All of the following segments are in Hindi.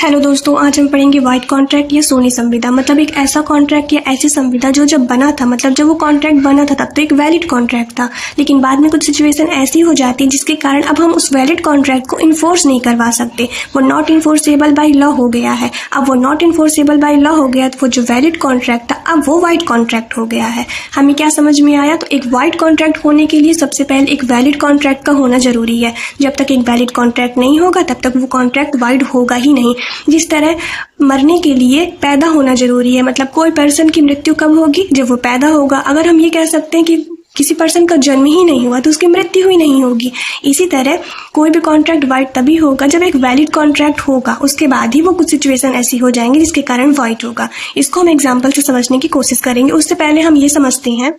हेलो दोस्तों, आज हम पढ़ेंगे वाइट कॉन्ट्रैक्ट या सोनी संविदा। मतलब एक ऐसा कॉन्ट्रैक्ट या ऐसी संविदा जो जब बना था, मतलब जब वो कॉन्ट्रैक्ट बना था तब तो एक वैलिड कॉन्ट्रैक्ट था, लेकिन बाद में कुछ सिचुएशन ऐसी हो जाती है जिसके कारण अब हम उस वैलिड कॉन्ट्रैक्ट को इन्फोर्स नहीं करवा सकते। वो नॉट इन्फोर्सेबल बाय लॉ हो गया है। अब वो नॉट इन्फोर्सेबल बाय लॉ हो गया तो वो जो वैलिड कॉन्ट्रैक्ट था अब वो वाइट कॉन्ट्रैक्ट हो गया है। हमें क्या समझ में आया? तो एक वाइट कॉन्ट्रैक्ट होने के लिए सबसे पहले एक वैलिड कॉन्ट्रैक्ट का होना जरूरी है। जब तक एक वैलिड कॉन्ट्रैक्ट नहीं होगा तब तक वो कॉन्ट्रैक्ट वाइड होगा ही नहीं। जिस तरह मरने के लिए पैदा होना जरूरी है, मतलब कोई पर्सन की मृत्यु कब होगी? जब वो पैदा होगा। अगर हम ये कह सकते हैं कि किसी पर्सन का जन्म ही नहीं हुआ तो उसकी मृत्यु ही नहीं होगी। इसी तरह कोई भी कॉन्ट्रैक्ट वाइड तभी होगा जब एक वैलिड कॉन्ट्रैक्ट होगा, उसके बाद ही वो कुछ सिचुएशन ऐसी हो जाएंगी जिसके कारण वाइड होगा। इसको हम एग्जाम्पल से समझने की कोशिश करेंगे। उससे पहले हम ये समझते हैं,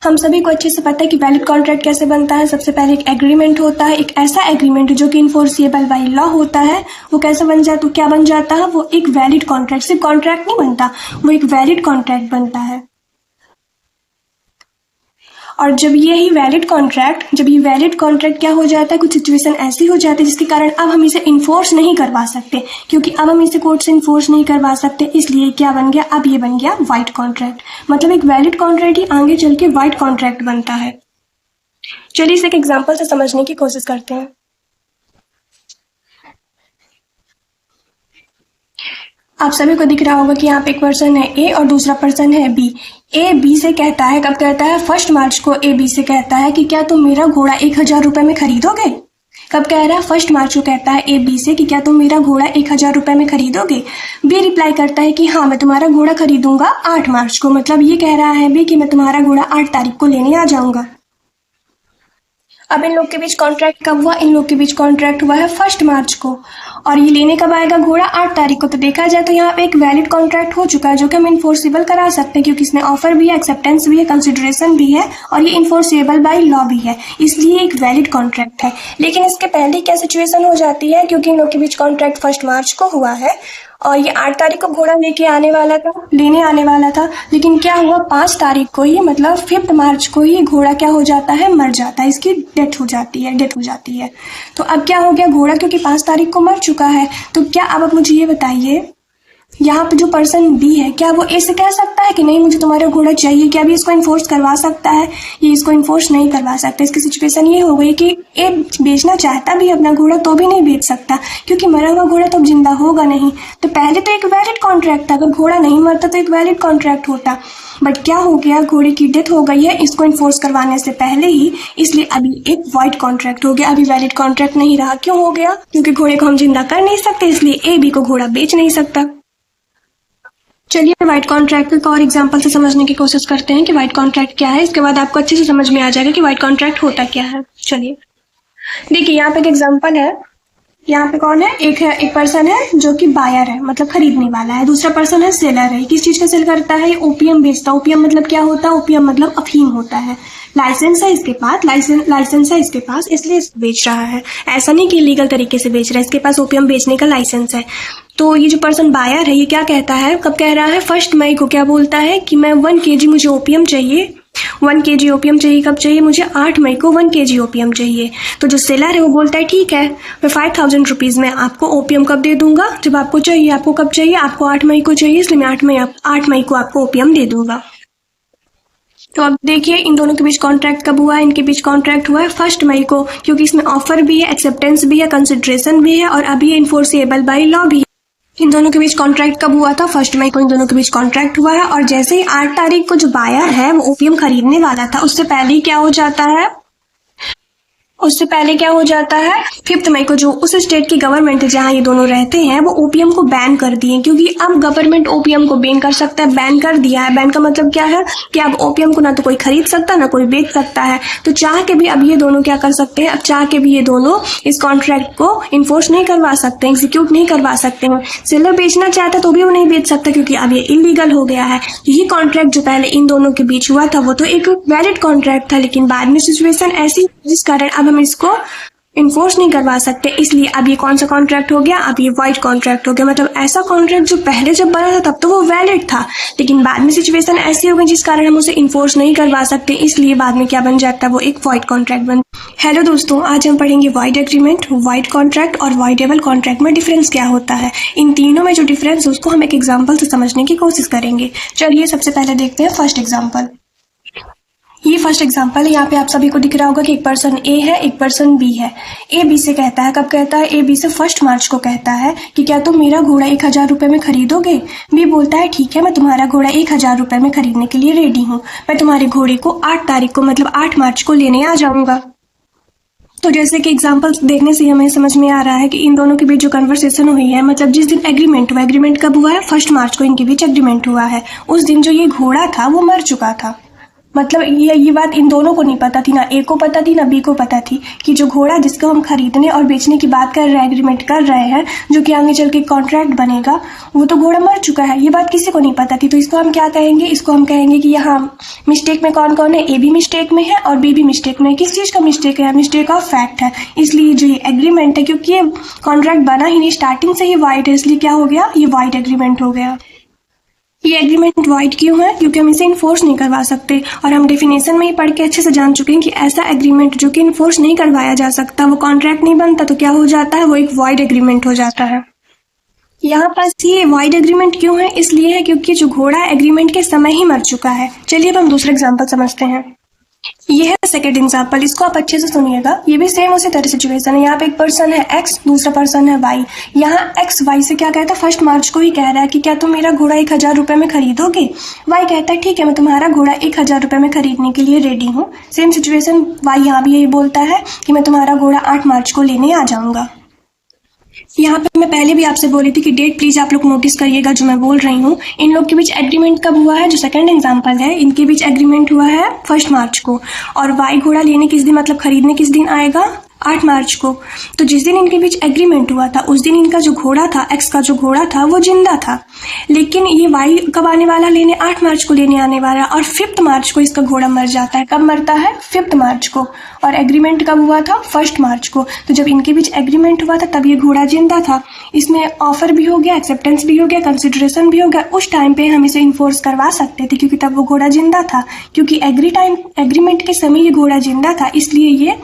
हम सभी को अच्छे से पता है कि वैलिड कॉन्ट्रैक्ट कैसे बनता है। सबसे पहले एक एग्रीमेंट होता है, एक ऐसा एग्रीमेंट जो कि इन्फोर्सेबल बाय लॉ होता है। वो कैसे बन जाता है, क्या बन जाता है? वो एक वैलिड कॉन्ट्रैक्ट, सिर्फ कॉन्ट्रैक्ट नहीं बनता, वो एक वैलिड कॉन्ट्रैक्ट बनता है। और जब ये वैलिड कॉन्ट्रैक्ट क्या हो जाता है, कुछ सिचुएशन ऐसी हो जाती है जिसके कारण अब हम इसे इन्फोर्स नहीं करवा सकते, क्योंकि अब हम इसे कोर्ट से इन्फोर्स नहीं करवा सकते। इसलिए क्या बन गया? अब ये बन गया वाइट कॉन्ट्रैक्ट। मतलब एक वैलिड कॉन्ट्रैक्ट ही आगे चल के वाइट कॉन्ट्रैक्ट बनता है। चलिए इसे एक एग्जाम्पल से समझने की कोशिश करते हैं। आप सभी को दिख रहा होगा कि यहाँ पे एक पर्सन है ए और दूसरा पर्सन है बी। ए बी से कहता है, कब कहता है? 1 मार्च को ए बी से कहता है कि क्या तुम मेरा घोड़ा 1000 रुपए में खरीदोगे? कब कह रहा है? 1 मार्च को कहता है ए बी से कि क्या तुम मेरा घोड़ा 1000 रुपए में खरीदोगे? बी रिप्लाई करता है कि हाँ, मैं तुम्हारा घोड़ा खरीदूंगा 8 मार्च को। मतलब ये कह रहा है बी कि मैं तुम्हारा घोड़ा 8 तारीख को लेने आ जाऊंगा। अब इन लोग के बीच कॉन्ट्रैक्ट कब हुआ? इन लोग के बीच कॉन्ट्रैक्ट हुआ है 1 मार्च को। और ये लेने कब आएगा घोड़ा? 8 तारीख को। तो देखा जाए तो यहाँ पे एक वैलिड कॉन्ट्रैक्ट हो चुका है जो कि हम इन्फोर्सेबल करा सकते हैं, क्योंकि इसमें ऑफर भी है, एक्सेप्टेंस भी है, कंसिडरेशन भी है और ये इन्फोर्सेबल बाय लॉ भी है, इसलिए एक वैलिड कॉन्ट्रैक्ट है। लेकिन इसके पहले क्या सिचुएशन हो जाती है? क्योंकि इन लोग के बीच कॉन्ट्रैक्ट 1 मार्च को हुआ है और ये 8 तारीख को घोड़ा लेने आने वाला था, लेकिन क्या हुआ? 5 तारीख को ही, मतलब 5 मार्च को ही घोड़ा क्या हो जाता है? मर जाता है, इसकी डेथ हो जाती है। तो अब क्या हो गया? घोड़ा क्योंकि 5 तारीख को मर चुका है, तो क्या अब आप मुझे ये बताइए, यहाँ पे जो पर्सन बी है क्या वो ए से कह सकता है कि नहीं मुझे तुम्हारा घोड़ा चाहिए? क्या भी इसको इन्फोर्स करवा सकता है? ये इसको इन्फोर्स नहीं करवा सकता। इसकी सिचुएशन ये हो गई कि ए बेचना चाहता भी अपना घोड़ा तो भी नहीं बेच सकता, क्योंकि मरा हुआ घोड़ा तो जिंदा होगा नहीं। तो पहले तो एक वैलिड कॉन्ट्रैक्ट था, अगर घोड़ा नहीं मरता तो एक वैलिड कॉन्ट्रैक्ट होता, बट क्या हो गया? घोड़े की डेथ हो गई है इसको इन्फोर्स करवाने से पहले ही, इसलिए अभी एक वाइट कॉन्ट्रैक्ट हो गया, अभी वैलिड कॉन्ट्रैक्ट नहीं रहा। क्यों हो गया? क्योंकि घोड़े को हम जिंदा कर नहीं सकते, इसलिए ए बी को घोड़ा बेच नहीं सकता। चलिए व्हाइट कॉन्ट्रैक्ट का और एग्जांपल से समझने की कोशिश करते हैं कि व्हाइट कॉन्ट्रैक्ट क्या है। इसके बाद आपको अच्छे से समझ में आ जाएगा कि व्हाइट कॉन्ट्रैक्ट होता क्या है। चलिए देखिए, यहाँ पे एक एग्जांपल है। यहाँ पे कौन है? एक पर्सन है जो कि बायर है, मतलब खरीदने वाला है। दूसरा पर्सन है सेलर है। किस चीज का सेल करता है? ओपियम बेचता है। ओपियम मतलब क्या होता है? ओपियम मतलब अफीम होता है। लाइसेंस है इसके पास, इसलिए बेच रहा है। ऐसा नहीं कि लीगल तरीके से बेच रहा है, इसके पास ओपियम बेचने का लाइसेंस है। तो ये जो पर्सन बायर है ये क्या कहता है, कब कह रहा है? 1 मई को क्या बोलता है कि मैं 1 kg मुझे ओपियम चाहिए। 1 kg ओपियम चाहिए, कब चाहिए? मुझे 8 मई को 1 kg ओपियम चाहिए। तो जो सेलर है वो बोलता है ठीक है, मैं 5000 रुपीज में आपको ओपियम कब दे दूंगा? जब आपको चाहिए। आपको कब चाहिए? आपको 8 मई को चाहिए, इसलिए मैं 8 मई को आपको ओपियम दे दूंगा। तो अब देखिए इन दोनों के बीच कॉन्ट्रैक्ट कब हुआ है? इनके बीच कॉन्ट्रैक्ट हुआ है 1 मई को, क्योंकि इसमें ऑफर भी है, एक्सेप्टेंस भी है, कंसिडरेशन भी है और अभी इन्फोर्सेबल बाय लॉ भी है। इन दोनों के बीच कॉन्ट्रैक्ट कब हुआ था? 1 मई को इन दोनों के बीच कॉन्ट्रैक्ट हुआ है। और जैसे ही 8 तारीख को जो बायर है वो ओपियम खरीदने वाला था, उससे पहले ही क्या हो जाता है? 5 मई को जो उस स्टेट की गवर्नमेंट है जहाँ ये दोनों रहते हैं वो ओपियम को बैन कर दिए, क्योंकि अब गवर्नमेंट ओपियम को बैन कर सकता है। बैन कर दिया है। बैन का मतलब क्या है कि अब ओपियम को ना तो कोई खरीद सकता ना कोई बेच सकता है। तो चाह के भी अब ये दोनों क्या कर सकते हैं? अब चाह के भी ये दोनों इस कॉन्ट्रैक्ट को इन्फोर्स नहीं करवा सकते, एग्जीक्यूट नहीं करवा सकते हैं। सेलर बेचना चाहता तो भी वो नहीं बेच सकता, क्योंकि अब ये इलीगल हो गया है। ये कॉन्ट्रैक्ट जो पहले इन दोनों के बीच हुआ था वो तो एक वैलिड कॉन्ट्रैक्ट था, लेकिन बाद में सिचुएशन ऐसी जिस कारण अब हम इसको इन्फोर्स नहीं करवा सकते, इसलिए अब ये कौन सा कॉन्ट्रैक्ट हो गया, अब ये वाइड कॉन्ट्रैक्ट हो गया। मतलब ऐसा कॉन्ट्रैक्ट जो पहले जब बना था तब तो वो वैलिड था, लेकिन बाद में सिचुएशन ऐसी हो गई जिस कारण हम उसे इन्फोर्स नहीं करवा सकते, इसलिए बाद में क्या बन जाता है, वो एक वाइड कॉन्ट्रैक्ट बन। हेलो दोस्तों, आज हम पढ़ेंगे वाइड एग्रीमेंट, वाइड कॉन्ट्रैक्ट और वाइडेबल कॉन्ट्रैक्ट में डिफरेंस क्या होता है। इन तीनों में जो डिफरेंस है उसको हम एक एग्जाम्पल से समझने की कोशिश करेंगे। चलिए सबसे पहले देखते हैं फर्स्ट एग्जाम्पल। ये फर्स्ट एग्जांपल है। यहाँ पे आप सभी को दिख रहा होगा कि एक पर्सन ए है, एक पर्सन बी है। ए बी से कहता है, कब कहता है, ए बी से 1 मार्च को कहता है कि क्या तुम मेरा घोड़ा 1000 रुपये में खरीदोगे। बी बोलता है ठीक है, मैं तुम्हारा घोड़ा 1000 रुपये में खरीदने के लिए रेडी हूँ। मैं तुम्हारे घोड़े को 8 तारीख को मतलब 8 मार्च को लेने आ जाऊंगा। तो जैसे कि एग्जाम्पल देखने से हमें समझ में आ रहा है कि इन दोनों के बीच जो कन्वर्सेशन हुई है, मतलब जिस दिन एग्रीमेंट हुआ, एग्रीमेंट कब हुआ है, 1 मार्च को इनके बीच एग्रीमेंट हुआ है। उस दिन जो ये घोड़ा था वो मर चुका था। मतलब ये बात इन दोनों को नहीं पता थी, ना ए को पता थी ना बी को पता थी कि जो घोड़ा जिसको हम खरीदने और बेचने की बात कर रहे हैं, एग्रीमेंट कर रहे हैं, जो कि आगे चल के कॉन्ट्रैक्ट बनेगा, वो तो घोड़ा मर चुका है। ये बात किसी को नहीं पता थी। तो इसको हम क्या कहेंगे, इसको हम कहेंगे कि यहाँ मिस्टेक में कौन कौन है, ए भी मिस्टेक में है और बी भी मिस्टेक में है। किस चीज़ का मिस्टेक है, मिस्टेक ऑफ फैक्ट है। इसलिए जो ये एग्रीमेंट है, क्योंकि ये कॉन्ट्रैक्ट बना ही नहीं, स्टार्टिंग से ही वाइड है, इसलिए क्या हो गया, ये वाइड एग्रीमेंट हो गया। ये एग्रीमेंट वाइड क्यों है, क्योंकि हम इसे इन्फोर्स नहीं करवा सकते, और हम डेफिनेशन में ही पढ़ के अच्छे से जान चुके हैं कि ऐसा एग्रीमेंट जो कि इन्फोर्स नहीं करवाया जा सकता, वो कॉन्ट्रैक्ट नहीं बनता, तो क्या हो जाता है, वो एक वाइड एग्रीमेंट हो जाता है। यहाँ पास ये वाइड एग्रीमेंट क्यों है, इसलिए है क्योंकि जो घोड़ा एग्रीमेंट के समय ही मर चुका है। चलिए अब हम दूसरा एग्जाम्पल समझते हैं। ये है सेकेंड एग्जाम्पल, इसको आप अच्छे से सुनिएगा। ये भी सेम उसी तरह सिचुएशन है। यहाँ पे एक पर्सन है एक्स, दूसरा पर्सन है वाई। यहाँ एक्स वाई से क्या कहता है, 1 मार्च को ही कह रहा है कि क्या तुम मेरा घोड़ा 1000 रुपये में खरीदोगे। वाई कहता है ठीक है, मैं तुम्हारा घोड़ा 1000 रुपये में खरीदने के लिए रेडी हूँ। सेम सिचुएशन, वाई यहाँ भी यही बोलता है कि मैं तुम्हारा घोड़ा 8 मार्च को लेने आ जाऊंगा। यहाँ पे मैं पहले भी आपसे बोली थी कि डेट प्लीज आप लोग नोटिस करिएगा जो मैं बोल रही हूँ। इन लोग के बीच एग्रीमेंट कब हुआ है, जो सेकंड एग्जांपल है, इनके बीच एग्रीमेंट हुआ है 1 मार्च को, और वाई घोड़ा लेने किस दिन मतलब खरीदने किस दिन आएगा, 8 मार्च को। तो जिस दिन इनके बीच एग्रीमेंट हुआ था उस दिन इनका जो घोड़ा था, एक्स का जो घोड़ा था, वो जिंदा था। लेकिन ये वाई कब आने वाला लेने, 8 मार्च को लेने आने वाला, और 5 मार्च को इसका घोड़ा मर जाता है। कब मरता है, 5 मार्च को। और एग्रीमेंट कब हुआ था, 1 मार्च को। तो जब इनके बीच एग्रीमेंट हुआ था तब ये घोड़ा जिंदा था। इसमें ऑफर भी हो गया, एक्सेप्टेंस भी हो गया, कंसिडरेशन भी हो गया। उस टाइम पे हम इसे इन्फोर्स करवा सकते थे क्योंकि तब वो घोड़ा जिंदा था। क्योंकि एग्रीमेंट के समय ये घोड़ा जिंदा था, इसलिए ये,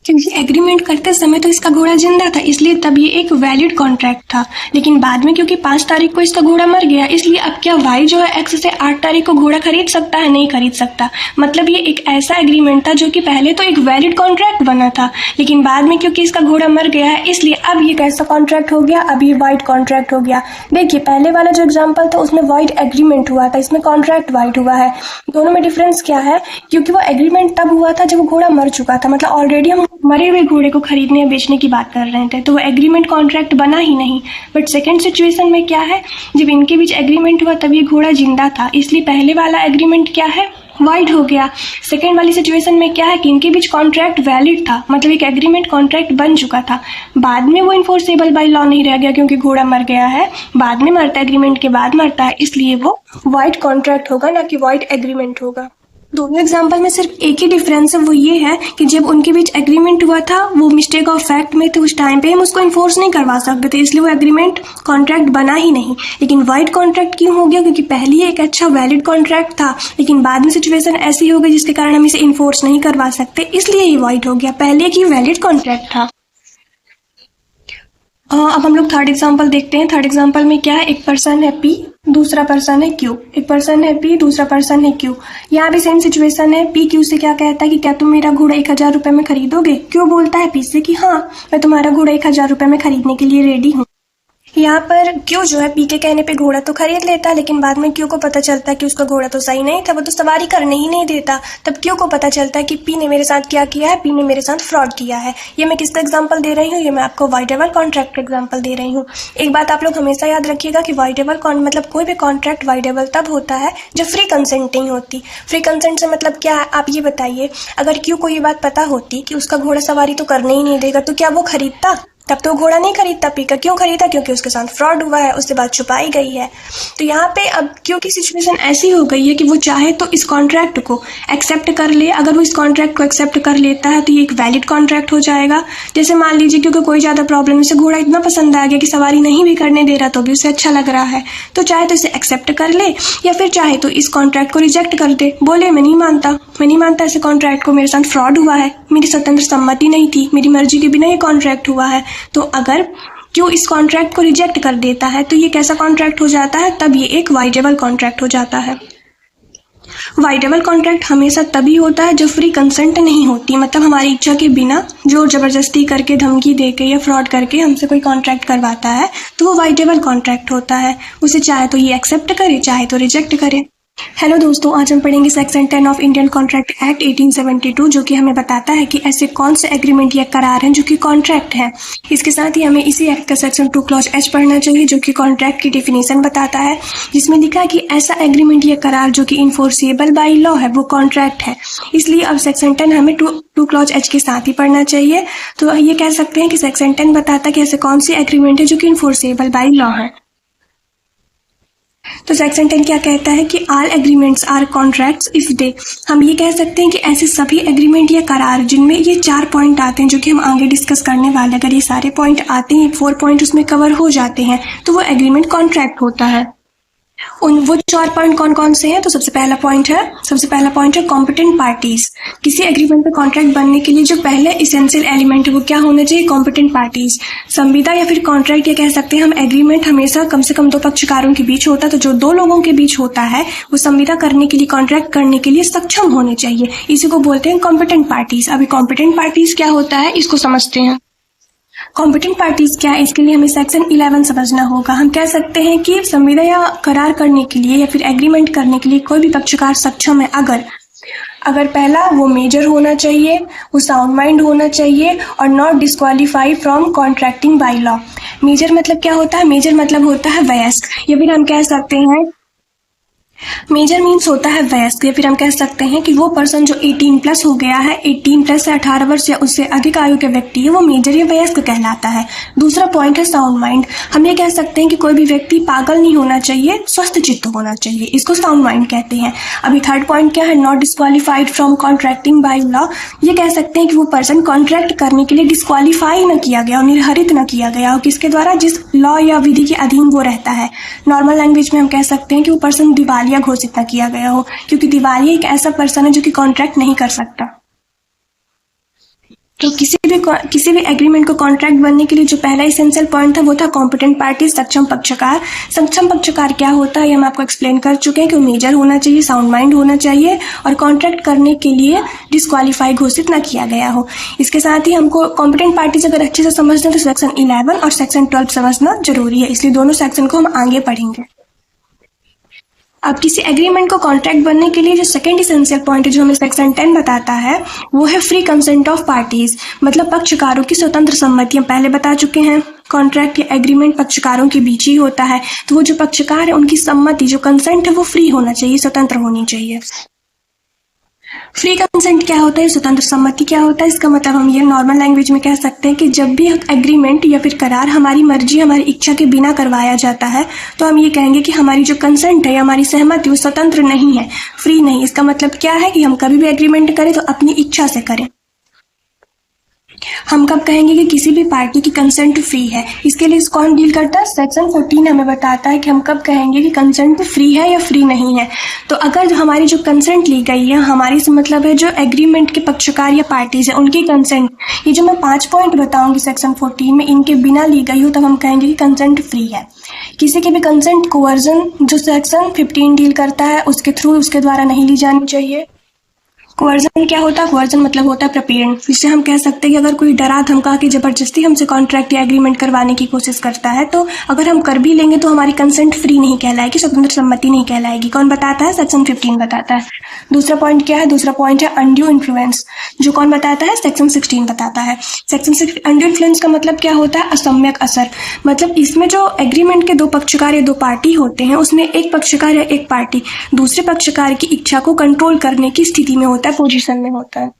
क्योंकि एग्रीमेंट करते समय तो इसका घोड़ा जिंदा था, इसलिए तब ये एक वैलिड कॉन्ट्रैक्ट था। लेकिन बाद में क्योंकि 5 तारीख को इसका घोड़ा मर गया, इसलिए अब क्या वाई जो है एक्स से 8 तारीख को घोड़ा खरीद सकता है, नहीं खरीद सकता। मतलब ये एक ऐसा एग्रीमेंट था जो कि पहले तो एक वैलिड कॉन्ट्रैक्ट बना था, लेकिन बाद में क्योंकि इसका घोड़ा मर गया है, इसलिए अब ये कैसा कॉन्ट्रैक्ट हो गया, अब ये वाइड कॉन्ट्रैक्ट हो गया। देखिए पहले वाला जो एग्जाम्पल था उसमें वाइड एग्रीमेंट हुआ था, इसमें कॉन्ट्रैक्ट वाइड हुआ है। दोनों में डिफरेंस क्या है, क्योंकि वो एग्रीमेंट तब हुआ था जब वो घोड़ा मर चुका था, मतलब ऑलरेडी हम मरे हुए घोड़े को खरीदने या बेचने की बात कर रहे थे, तो वो एग्रीमेंट कॉन्ट्रैक्ट बना ही नहीं। बट सेकंड सिचुएशन में क्या है, जब इनके बीच एग्रीमेंट हुआ तब ये घोड़ा जिंदा था, इसलिए पहले वाला एग्रीमेंट क्या है, वाइड हो गया। सेकेंड वाली सिचुएशन में क्या है कि इनके बीच कॉन्ट्रैक्ट वैलिड था, मतलब एक एग्रीमेंट कॉन्ट्रैक्ट बन चुका था। बाद में वो इन्फोर्सेबल बाय लॉ नहीं रह गया क्योंकि घोड़ा मर गया है, बाद में मरता है, एग्रीमेंट के बाद मरता है, इसलिए वो वाइड कॉन्ट्रैक्ट होगा, ना कि वाइड एग्रीमेंट होगा। दोनों एग्जाम्पल में सिर्फ एक ही डिफरेंस है, वो ये है कि जब उनके बीच एग्रीमेंट हुआ था वो मिस्टेक ऑफ फैक्ट में थे, उस टाइम पे हम उसको इन्फोर्स नहीं करवा सकते थे, इसलिए वो एग्रीमेंट कॉन्ट्रैक्ट बना ही नहीं। लेकिन वाइड कॉन्ट्रैक्ट क्यों हो गया, क्योंकि पहले ही एक अच्छा वैलिड कॉन्ट्रैक्ट था, लेकिन बाद में सिचुएशन ऐसी हो गई जिसके कारण हम इसे इन्फोर्स नहीं करवा सकते, इसलिए ये वाइड हो गया। पहले की वैलिड कॉन्ट्रैक्ट था। अब हम लोग थर्ड एग्जाम्पल देखते हैं। थर्ड एग्जाम्पल में क्या है, एक पर्सन है पी, दूसरा पर्सन है क्यू। एक पर्सन है पी, दूसरा पर्सन है क्यू। यहाँ भी सेम सिचुएशन है। पी क्यू से क्या कहता है कि क्या तुम मेरा घोड़ा 1000 रुपये में खरीदोगे। क्यू बोलता है पी से कि हाँ, मैं तुम्हारा घोड़ा 1000 रुपये में खरीदने के लिए रेडी हूँ। यहाँ पर क्यू जो है पी के कहने पे घोड़ा तो खरीद लेता है, लेकिन बाद में क्यू को पता चलता है कि उसका घोड़ा तो सही नहीं था, वो तो सवारी करने ही नहीं देता। तब क्यू को पता चलता है कि पी ने मेरे साथ क्या किया है, पी ने मेरे साथ फ्रॉड किया है। ये मैं किसका एग्जांपल दे रही हूँ, ये मैं आपको वाइडेबल कॉन्ट्रैक्ट का एग्जांपल दे रही हूँ। एक बात आप लोग हमेशा याद रखिएगा कि वाइडेबल मतलब कोई भी कॉन्ट्रैक्ट वाइडेबल तब होता है जब फ्री कंसेंटिंग होती। फ्री कंसेंट से मतलब क्या है, आप ये बताइए, अगर क्यू को ये बात पता होती कि उसका घोड़ा सवारी तो करने ही नहीं देगा, तो क्या वो खरीदता, तब तो घोड़ा नहीं खरीदता पीकर। क्यों खरीदा? क्योंकि उसके साथ फ्रॉड हुआ है, उससे बात छुपाई गई है। तो यहाँ पे अब क्योंकि सिचुएशन ऐसी हो गई है कि वो चाहे तो इस कॉन्ट्रैक्ट को एक्सेप्ट कर ले। अगर वो इस कॉन्ट्रैक्ट को एक्सेप्ट कर लेता है तो ये एक वैलिड कॉन्ट्रैक्ट हो जाएगा। जैसे मान लीजिए क्योंकि कोई ज़्यादा प्रॉब्लम, इसे घोड़ा इतना पसंद आ गया कि सवारी नहीं भी करने दे रहा तो भी उसे अच्छा लग रहा है, तो चाहे तो इसे एक्सेप्ट कर ले या फिर चाहे तो इस कॉन्ट्रैक्ट को रिजेक्ट कर दे। बोले मैं नहीं मानता ऐसे कॉन्ट्रैक्ट को, मेरे साथ फ्रॉड हुआ है, मेरी स्वतंत्र सम्मति नहीं थी, मेरी मर्जी के बिना ये कॉन्ट्रैक्ट हुआ है। तो अगर क्यों इस कॉन्ट्रैक्ट को रिजेक्ट कर देता है तो ये कैसा कॉन्ट्रैक्ट हो जाता है? तब ये एक वाइडेबल कॉन्ट्रैक्ट हो जाता है। वाइडेबल कॉन्ट्रैक्ट हमेशा तभी होता है जब फ्री कंसेंट नहीं होती, मतलब हमारी इच्छा के बिना जोर जबरदस्ती करके, धमकी देके या फ्रॉड करके हमसे कोई कॉन्ट्रैक्ट करवाता है तो वो वाइडेबल कॉन्ट्रैक्ट होता है। उसे चाहे तो ये एक्सेप्ट करे, चाहे तो रिजेक्ट करे। हेलो दोस्तों, आज हम पढ़ेंगे section 10 of Indian contract act 1872 जो कि हमें बताता है कि ऐसे कौन से एग्रीमेंट या करार हैं जो कि कॉन्ट्रैक्ट हैं। इसके साथ ही हमें इसी एक्ट का सेक्शन 2 क्लॉज एच पढ़ना चाहिए जो कि कॉन्ट्रैक्ट की डिफिनेशन बताता है, जिसमें लिखा है कि ऐसा एग्रीमेंट या करार जो कि इन्फोर्सेबल बाय लॉ है वो कॉन्ट्रैक्ट है। इसलिए अब सेक्शन 10 हमें 2 क्लॉज एच के साथ ही पढ़ना चाहिए। तो ये कह सकते हैं कि सेक्शन 10 बताता है कि ऐसे कौन सी एग्रीमेंट है जो कि इन्फोर्सेबल बाय लॉ है। तो सेक्शन 10 क्या कहता है कि all agreements are contracts if they, हम ये कह सकते हैं कि ऐसे सभी एग्रीमेंट या करार जिनमें ये 4 पॉइंट आते हैं जो कि हम आगे डिस्कस करने वाले, अगर ये सारे पॉइंट आते हैं, 4 पॉइंट उसमें कवर हो जाते हैं तो वो एग्रीमेंट कॉन्ट्रैक्ट होता है। वो 4 पॉइंट कौन कौन से हैं? तो सबसे पहला पॉइंट है कॉम्पिटेंट पार्टीज। किसी एग्रीमेंट पे कॉन्ट्रैक्ट बनने के लिए जो पहले इसेंशियल एलिमेंट है वो क्या होना चाहिए? Competent parties. संविदा या फिर कॉन्ट्रैक्ट ये कह सकते हैं हम, एग्रीमेंट हमेशा कम से कम 2 पक्षकारों के बीच होता है। तो जो 2 लोगों के बीच होता है वो संविदा करने के लिए, कॉन्ट्रैक्ट करने के लिए सक्षम होने चाहिए। इसी को बोलते हैं कॉम्पिटेंट पार्टीज। अभी कॉम्पिटेंट पार्टीज क्या होता है इसको समझते हैं। कॉम्पिटेंट पार्टीज क्या है, इसके लिए हमें सेक्शन 11 समझना होगा। हम कह सकते हैं कि संविदा या करार करने के लिए या फिर एग्रीमेंट करने के लिए कोई भी पक्षकार सक्षम है अगर पहला वो मेजर होना चाहिए, वो साउंड माइंड होना चाहिए और not disqualified from contracting by law. Major मतलब क्या होता है? मेजर मतलब होता है वयस्क, या फिर हम कह सकते हैं मेजर मीन्स होता है वयस्क, या फिर हम कह सकते हैं कि वो पर्सन जो 18 प्लस हो गया है, 18 प्लस से 18 वर्ष या उससे अधिक आयु के व्यक्ति है, वो मेजर या वयस्क कहलाता है। दूसरा पॉइंट है साउंड माइंड। हम ये कह सकते हैं कि कोई भी व्यक्ति पागल नहीं होना चाहिए, स्वस्थ चित्त होना चाहिए, इसको साउंड माइंड कहते हैं। अभी थर्ड पॉइंट क्या है? Not disqualified from contracting by law. ये कह सकते हैं कि वो पर्सन कॉन्ट्रैक्ट करने के लिए डिस्क्वालीफाई न किया गया और निर्धारित न किया गया हो, किसके द्वारा? जिस लॉ या विधि के अधीन वो रहता है। नॉर्मल लैंग्वेज में हम कह सकते हैं कि वो पर्सन दिवालिया घोषित न किया गया हो, क्योंकि दिवालिया एक ऐसा पर्सन है जो कि कॉन्ट्रैक्ट नहीं कर सकता। तो किसी भी एग्रीमेंट को कॉन्ट्रैक्ट बनने के लिए जो पहला एसेंशियल पॉइंट था वो था कॉम्पिटेंट पार्टी, सक्षम पक्षकार। सक्षम पक्षकार क्या होता है ये हम आपको एक्सप्लेन कर चुके हैं कि मेजर होना चाहिए, साउंड माइंड होना चाहिए और कॉन्ट्रैक्ट करने के लिए डिस्क्वालीफाई घोषित न किया गया हो। इसके साथ ही हमको कॉम्पिटेंट पार्टीज अगर अच्छे से समझना है तो सेक्शन 11 और सेक्शन 12 समझना जरूरी है, इसलिए दोनों सेक्शन को हम आगे पढ़ेंगे। अब किसी एग्रीमेंट को कॉन्ट्रैक्ट बनने के लिए जो सेकंड एसेंशियल पॉइंट है जो हमें सेक्शन 10 बताता है वो है फ्री कंसेंट ऑफ पार्टीज, मतलब पक्षकारों की स्वतंत्र सम्मति। हम पहले बता चुके हैं कॉन्ट्रैक्ट या एग्रीमेंट पक्षकारों के बीच ही होता है, तो वो जो पक्षकार है उनकी सम्मति, जो कंसेंट है वो फ्री होना चाहिए, स्वतंत्र होनी चाहिए। फ्री कंसेंट क्या होता है? स्वतंत्र सम्मति क्या होता है? इसका मतलब हम ये नॉर्मल लैंग्वेज में कह सकते हैं कि जब भी एग्रीमेंट या फिर करार हमारी मर्जी, हमारी इच्छा के बिना करवाया जाता है तो हम ये कहेंगे कि हमारी जो कंसेंट है या हमारी सहमति वो स्वतंत्र नहीं है, फ्री नहीं। इसका मतलब क्या है कि हम कभी भी एग्रीमेंट करें तो अपनी इच्छा से करें। हम कब कहेंगे कि किसी भी पार्टी की कंसेंट फ्री है? इसके लिए कौन डील करता है? सेक्शन 14 हमें बताता है कि हम कब कहेंगे कि कंसेंट फ्री है या फ्री नहीं है। तो अगर हमारी जो कंसेंट ली गई है, हमारी से मतलब है जो एग्रीमेंट के पक्षकार या पार्टीज है उनकी कंसेंट, ये जो मैं 5 पॉइंट बताऊंगी सेक्शन 14 में, इनके बिना ली गई हो तब हम कहेंगे कि कंसेंट फ्री है। किसी की भी कंसेंट कोवर्जन जो सेक्शन 15 डील करता है उसके थ्रू, उसके द्वारा नहीं ली जानी चाहिए। कोवर्जन क्या होता है? कोवर्जन मतलब होता है प्रपीड़न। जिससे हम कह सकते हैं कि अगर कोई डरा धमका के जबरदस्ती हमसे कॉन्ट्रैक्ट या एग्रीमेंट करवाने की कोशिश करता है तो अगर हम कर भी लेंगे तो हमारी कंसेंट फ्री नहीं कहलाएगी, स्वतंत्र सम्मति नहीं कहलाएगी। कौन बताता है? सेक्शन 15 बताता है। दूसरा पॉइंट क्या है? दूसरा पॉइंट है अनड्यू इन्फ्लुएंस, जो कौन बताता है? सेक्शन 16 बताता है। सेक्शन 16 अनड्यू इन्फ्लुएंस का मतलब क्या होता है? असम्यक असर। मतलब इसमें जो एग्रीमेंट के 2 पक्षकार या 2 पार्टी होते हैं उसमें एक पक्षकार या एक पार्टी दूसरे पक्षकार की इच्छा को कंट्रोल करने की स्थिति में होता है, पोजीशन में होता है।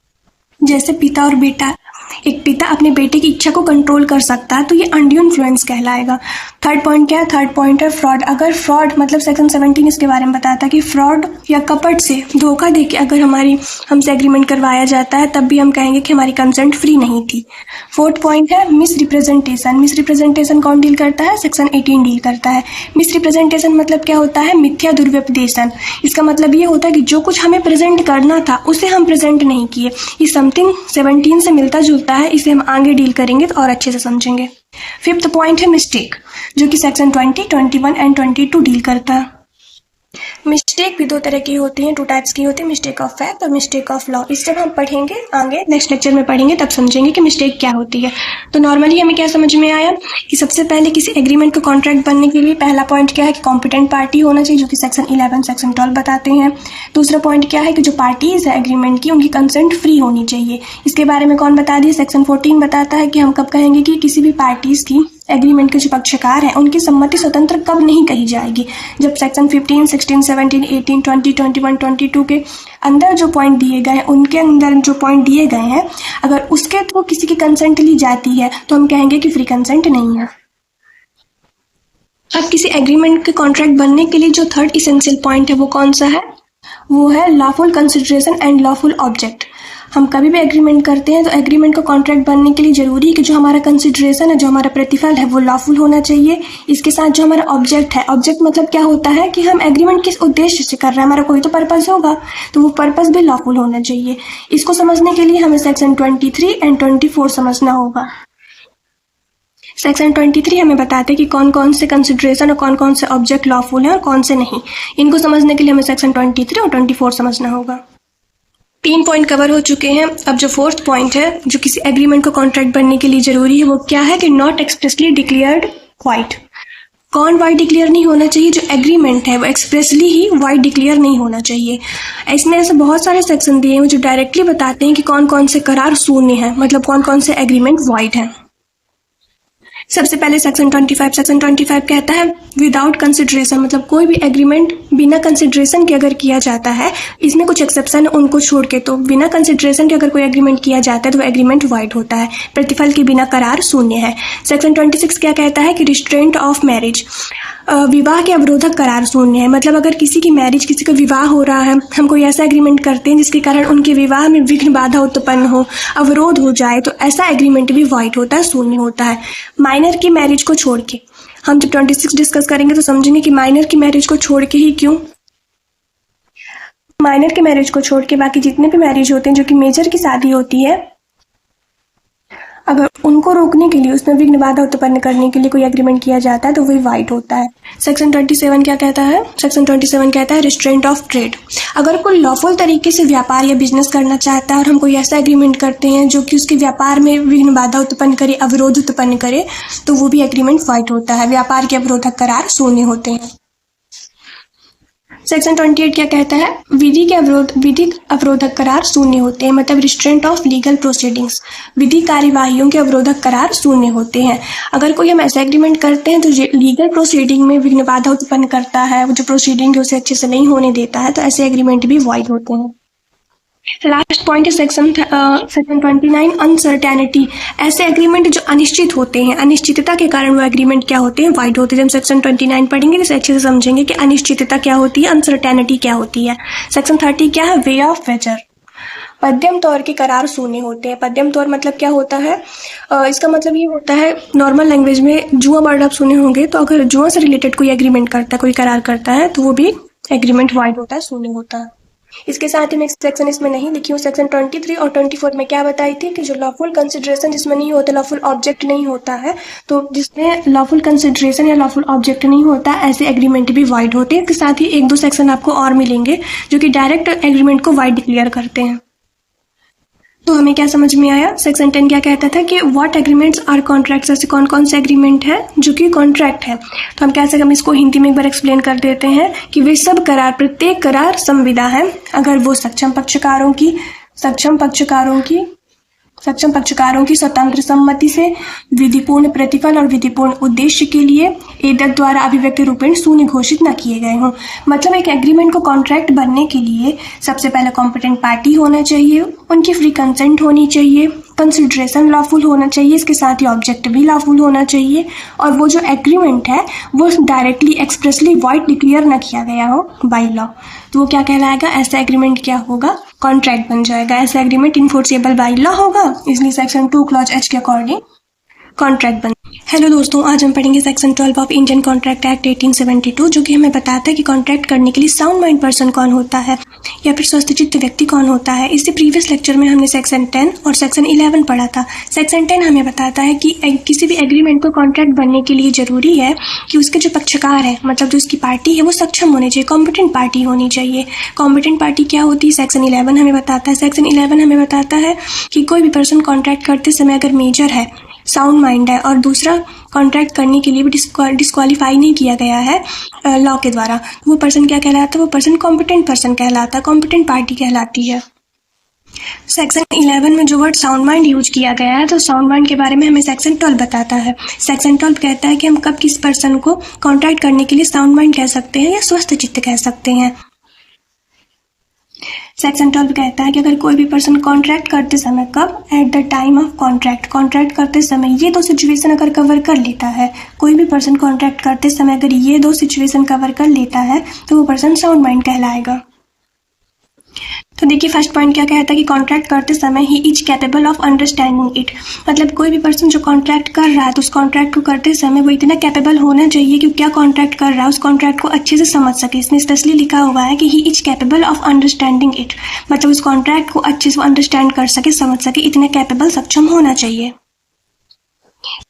जैसे पिता और बेटा एक पिता अपने बेटे की इच्छा को कंट्रोल कर सकता है तो ये अनड्यू इन्फ्लुएंस कहलाएगा। थर्ड पॉइंट क्या है? थर्ड पॉइंट है फ्रॉड। अगर फ्रॉड मतलब सेक्शन 17 इसके बारे में बताता है कि फ्रॉड या कपट से धोखा देके अगर हमसे एग्रीमेंट करवाया जाता है तब भी हम कहेंगे कि हमारी कंसेंट फ्री नहीं थी। फोर्थ पॉइंट है मिस रिप्रेजेंटेशन। मिस रिप्रेजेंटेशन कौन डील करता है? सेक्शन 18 डील करता है। मिस रिप्रेजेंटेशन मतलब क्या होता है? मिथ्या दुर्व्यपदेशन। इसका मतलब ये होता है कि जो कुछ हमें प्रेजेंट करना था उसे हम प्रेजेंट नहीं किए। ये समथिंग 17 से मिलता जुलता है, इसे हम आगे डील करेंगे तो और अच्छे से समझेंगे। फिफ्थ पॉइंट है मिस्टेक, जो कि सेक्शन 20, 21 एंड 22 डील करता है। मिस्टेक भी दो तरह की होती हैं, 2 टाइप्स की होती है, मिस्टेक ऑफ फैक्ट और मिस्टेक ऑफ लॉ। इस जब हम पढ़ेंगे आगे नेक्स्ट लेक्चर में पढ़ेंगे तब समझेंगे कि मिस्टेक क्या होती है। तो नॉर्मली हमें क्या समझ में आया कि सबसे पहले किसी एग्रीमेंट का कॉन्ट्रैक्ट बनने के लिए पहला पॉइंट क्या है कि कॉम्पिटेंट पार्टी होना चाहिए, जो कि सेक्शन 11 सेक्शन 12 बताते हैं। दूसरा पॉइंट क्या है कि जो पार्टीज है एग्रीमेंट की उनकी कंसेंट फ्री होनी चाहिए। इसके बारे में कौन बता दिया? सेक्शन 14 बताता है कि हम कब कहेंगे कि किसी भी पार्टीज की एग्रीमेंट के जो पक्षकार हैं उनकी सम्मति स्वतंत्र कब नहीं कही जाएगी। जब सेक्शन 15, 16, 17, 18, 20, 21, 22 के अंदर जो पॉइंट दिए गए हैं उनके अंदर जो पॉइंट दिए गए हैं अगर उसके थ्रू किसी की कंसेंट ली जाती है तो हम कहेंगे कि फ्री कंसेंट नहीं है। अब किसी एग्रीमेंट के कॉन्ट्रैक्ट बनने के लिए जो थर्ड इसेंशियल पॉइंट है वो कौन सा है? वो है lawful consideration and lawful object. हम कभी भी एग्रीमेंट करते हैं तो एग्रीमेंट का कॉन्ट्रैक्ट बनने के लिए जरूरी है कि जो हमारा कंसिडरेशन है, जो हमारा प्रतिफल है वो लॉफुल होना चाहिए। इसके साथ जो हमारा ऑब्जेक्ट है, ऑब्जेक्ट मतलब क्या होता है कि हम एग्रीमेंट किस उद्देश्य से कर रहे हैं, हमारा कोई तो पर्पस होगा तो वो पर्पस भी लॉफुल होना चाहिए। इसको समझने के लिए हमें सेक्शन 23 एंड 24 समझना होगा। सेक्शन 23 हमें बताते हैं कि कौन कौन से कंसिडरेशन और कौन कौन से ऑब्जेक्ट लॉफुल हैं और कौन से नहीं। इनको समझने के लिए हमें सेक्शन 23 और 24 समझना होगा। 3 पॉइंट कवर हो चुके हैं। अब जो फोर्थ पॉइंट है जो किसी एग्रीमेंट का कॉन्ट्रैक्ट बनने के लिए जरूरी है वो क्या है कि नॉट एक्सप्रेसली डिक्लेयर्ड वाइड। कौन वाइड डिक्लेयर नहीं होना चाहिए? जो एग्रीमेंट है वो एक्सप्रेसली ही वाइड डिक्लेयर नहीं होना चाहिए। इसमें ऐसे बहुत सारे सेक्शन दिए हैं जो डायरेक्टली बताते हैं कि कौन कौन से करार शून्य है, मतलब कौन कौन से एग्रीमेंट वाइड है। सबसे पहले सेक्शन 25 कहता है विदाउट कंसिडरेशन, मतलब कोई भी एग्रीमेंट बिना कंसिडरेशन के अगर किया जाता है, इसमें कुछ एक्सेप्शन है उनको छोड़ के, तो बिना कंसिडरेशन के अगर कोई एग्रीमेंट किया जाता है तो वो एग्रीमेंट वाइड होता है। प्रतिफल के बिना करार शून्य है। सेक्शन 26 क्या कहता है कि रिस्ट्रेंट ऑफ मैरिज, विवाह के अवरोधक करार शून्य है। मतलब अगर किसी की मैरिज, किसी का विवाह हो रहा है, हम कोई ऐसा एग्रीमेंट करते हैं जिसके कारण उनके विवाह में विघ्न बाधा उत्पन्न हो, अवरोध हो जाए, तो ऐसा एग्रीमेंट भी वाइड होता है, शून्य होता है। माइनर की मैरिज को छोड़ के, हम जब 26 डिस्कस करेंगे तो समझेंगे कि माइनर की मैरिज को छोड़ के ही क्यों। माइनर की मैरिज को छोड़ के बाकी जितने भी मैरिज होते हैं जो कि मेजर की शादी होती है, अगर उनको रोकने के लिए, उसमें विघ्न बाधा उत्पन्न करने के लिए कोई एग्रीमेंट किया जाता है तो वही वाइड होता है। सेक्शन 27 क्या कहता है? सेक्शन 27 कहता है रिस्ट्रेंट ऑफ ट्रेड। अगर कोई लॉफुल तरीके से व्यापार या बिजनेस करना चाहता है और हम कोई ऐसा एग्रीमेंट करते हैं जो कि उसके व्यापार में विघ्न बाधा उत्पन्न करे, अवरोध उत्पन्न करे, तो वो भी एग्रीमेंट वाइड होता है। व्यापार के अवरोधक करार शून्य होते हैं। सेक्शन 28 क्या कहता है? विधिक अवरोधक करार शून्य होते हैं, मतलब रिस्ट्रेंट ऑफ लीगल प्रोसीडिंग्स, विधि कार्यवाहियों के अवरोधक करार शून्य होते हैं। अगर कोई हम ऐसा एग्रीमेंट करते हैं तो लीगल प्रोसीडिंग में विघ्न बाधा उत्पन्न करता है, जो प्रोसीडिंग है उसे अच्छे से नहीं होने देता है, तो ऐसे एग्रीमेंट भी वाइड होते हैं। लास्ट पॉइंट है सेक्शन 29 अनसर्टेनिटी। ऐसे एग्रीमेंट जो अनिश्चित होते हैं, अनिश्चितता के कारण वो एग्रीमेंट क्या होते हैं? वाइड होते हैं। जब सेक्शन 29 पढ़ेंगे तो अच्छे से समझेंगे कि अनिश्चितता क्या होती है, अनसर्टेनिटी क्या होती है। सेक्शन 30 क्या है? Way of वेचर। पद्यम तौर के करार शून्य होते हैं। पद्यम तौर मतलब क्या होता है? इसका मतलब ये होता है, नॉर्मल लैंग्वेज में जुआ वर्ड आप सुने होंगे, तो अगर जुआ से रिलेटेड कोई एग्रीमेंट करता है, कोई करार करता है, तो वो भी एग्रीमेंट वाइड होता है, शून्य होता है। इसके साथ ही मैं सेक्शन इसमें नहीं लिखी हूँ। सेक्शन 23 और 24 में क्या बताई थी कि जो लॉफुल कंसिडरेशन जिसमें नहीं होता, लॉफुल ऑब्जेक्ट नहीं होता है, तो जिसमें लॉफुल कंसिडरेशन या लॉफुल ऑब्जेक्ट नहीं होता, ऐसे एग्रीमेंट भी वाइड होते हैं। इसके साथ ही 1-2 सेक्शन आपको और मिलेंगे जो कि डायरेक्ट एग्रीमेंट को वाइड डिक्लेयर करते हैं। तो हमें क्या समझ में आया? सेक्शन 10 क्या कहता था कि व्हाट एग्रीमेंट्स आर कॉन्ट्रैक्ट्स, ऐसे कौन कौन से एग्रीमेंट है जो कि कॉन्ट्रैक्ट है। तो हम कैसे, हम इसको हिंदी में एक बार एक्सप्लेन कर देते हैं कि वे सब करार, प्रत्येक करार संविदा है अगर वो सक्षम पक्षकारों की सक्षम पक्षकारों की स्वतंत्र सम्मति से विधिपूर्ण प्रतिफल और विधिपूर्ण उद्देश्य के लिए एतद द्वारा अभिव्यक्ति रूपेण शून्य घोषित न किए गए हों। मतलब एक एग्रीमेंट को कॉन्ट्रैक्ट बनने के लिए सबसे पहले कॉम्पिटेंट पार्टी होना चाहिए, उनकी फ्री कंसेंट होनी चाहिए, कंसिडरेशन लॉफुल होना चाहिए, इसके साथ ही ऑब्जेक्ट भी लॉफुल होना चाहिए, और वो जो एग्रीमेंट है वो डायरेक्टली एक्सप्रेसली वॉइड डिक्लेयर न किया गया हो बाय लॉ। तो वो क्या कहलाएगा? ऐसा एग्रीमेंट क्या होगा? कॉन्ट्रैक्ट बन जाएगा। ऐसा एग्रीमेंट इन्फोर्सेबल बाय लॉ होगा, इसलिए सेक्शन 2 क्लॉज H के अकॉर्डिंग कॉन्ट्रैक्ट बन। हेलो दोस्तों, आज हम पढ़ेंगे section 12 of Indian contract act 1872, जो कि हमें बताता है कि कॉन्ट्रैक्ट करने के लिए साउंड माइंड पर्सन कौन होता है या फिर स्वस्थचित्त व्यक्ति कौन होता है। इससे प्रीवियस लेक्चर में हमने सेक्शन 10 और सेक्शन 11 पढ़ा था। सेक्शन 10 हमें बताता है कि किसी भी एग्रीमेंट को कॉन्ट्रैक्ट बनने के लिए जरूरी है कि उसके जो पक्षकार है, मतलब जो उसकी पार्टी है, वो सक्षम होने चाहिए, कॉम्पिटेंट पार्टी होनी चाहिए। कॉम्पिटेंट पार्टी क्या होती है? सेक्शन 11 हमें बताता है। सेक्शन 11 हमें बताता है कि कोई भी पर्सन कॉन्ट्रैक्ट करते समय अगर मेजर है, साउंड माइंड है और दूसरा कॉन्ट्रैक्ट करने के लिए भी डिस्क्वालीफाई नहीं किया गया है लॉ के द्वारा, वो पर्सन क्या कहलाता है? वो पर्सन कॉम्पिटेंट पर्सन कहलाता है, कॉम्पिटेंट पार्टी कहलाती है। सेक्शन 11 में जो वर्ड साउंड माइंड यूज किया गया है, तो साउंड माइंड के बारे में हमें सेक्शन 12 बताता है। सेक्शन 12 कहता है कि हम कब किस पर्सन को कॉन्ट्रैक्ट करने के लिए साउंड माइंड कह सकते हैं या स्वस्थ चित्त कह सकते हैं। सेक्शन 12 कहता है कि अगर कोई भी पर्सन कॉन्ट्रैक्ट करते समय, कब? At the time of contract करते समय ये दो सिचुएशन अगर कवर कर लेता है, कोई भी पर्सन कॉन्ट्रैक्ट करते समय अगर ये दो सिचुएशन कवर कर लेता है तो वो पर्सन साउंड माइंड कहलाएगा। तो देखिए, फर्स्ट पॉइंट क्या कहता है कि कॉन्ट्रैक्ट करते समय he is capable of understanding it. मतलब कोई भी पर्सन जो कॉन्ट्रैक्ट कर रहा है तो उस कॉन्ट्रैक्ट को करते समय वो इतना कैपेबल होना चाहिए कि क्या कॉन्ट्रैक्ट कर रहा है उस कॉन्ट्रैक्ट को अच्छे से समझ सके। इसमें स्पेशली लिखा हुआ है कि he is capable of understanding it, मतलब उस कॉन्ट्रैक्ट को अच्छे से अंडरस्टैंड कर सके, समझ सके, इतना कैपेबल, सक्षम होना चाहिए।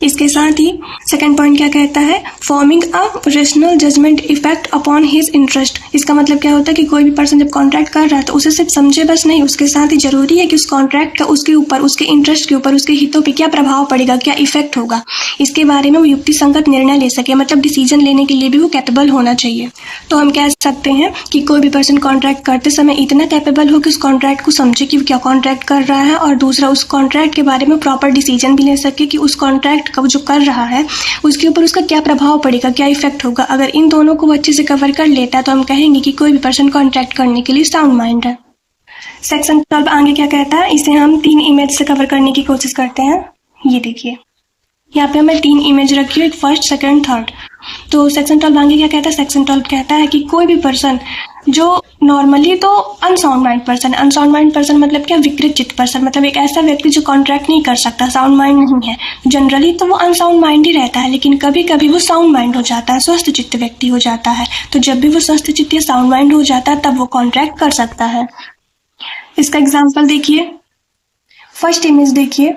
इसके साथ ही सेकंड पॉइंट क्या कहता है? Forming a rational judgement effect upon his interest. इसका मतलब क्या होता है कि कोई भी पर्सन जब कॉन्ट्रैक्ट कर रहा है तो उसे सिर्फ समझे बस नहीं, उसके साथ ही जरूरी है कि उस कॉन्ट्रैक्ट का उसके ऊपर, उसके इंटरेस्ट के ऊपर, उसके हितों पे क्या प्रभाव पड़ेगा, क्या इफेक्ट होगा, इसके बारे में वो युक्ति संगत निर्णय ले सके, मतलब डिसीजन लेने के लिए भी वो कैपेबल होना चाहिए। तो हम कह सकते हैं कि कोई भी पर्सन कॉन्ट्रैक्ट करते समय इतना कैपेबल हो कि उस कॉन्ट्रैक्ट को समझे कि वो क्या कॉन्ट्रैक्ट कर रहा है, और दूसरा उस कॉन्ट्रैक्ट के बारे में प्रॉपर डिसीजन भी ले सके कि उस कॉन्ट्रैक्ट का जो कर रहा है उसके ऊपर उसका क्या प्रभाव पड़ेगा, क्या इफेक्ट होगा। अगर इन दोनों को अच्छे से कवर कर लेता है तो हम कहेंगे कि कोई भी पर्सन कॉन्ट्रैक्ट करने के लिए साउंड माइंड है। सेक्शन 12 आगे क्या कहता है? इसे हम 3 इमेज से कवर करने की कोशिश करते हैं। ये देखिए, यहाँ पे हमें 3 इमेज रखी है, एक फर्स्ट, सेकंड, थर्ड। तो सेक्शन 12 आगे क्या कहता है? सेक्शन 12 कहता है कि कोई भी पर्सन जो नॉर्मली तो अनसाउंड माइंड पर्सन मतलब क्या? विकृत चित्त पर्सन, मतलब एक ऐसा व्यक्ति जो कॉन्ट्रैक्ट नहीं कर सकता, साउंड माइंड नहीं है। जनरली तो वो अनसाउंड माइंड ही रहता है, लेकिन कभी कभी वो साउंड माइंड हो जाता है, स्वस्थ चित्त व्यक्ति हो जाता है। तो जब भी वो स्वस्थ चित्त या साउंड माइंड हो जाता है तब वो कॉन्ट्रैक्ट कर सकता है। इसका एग्जाम्पल देखिए, फर्स्ट इमेज देखिए,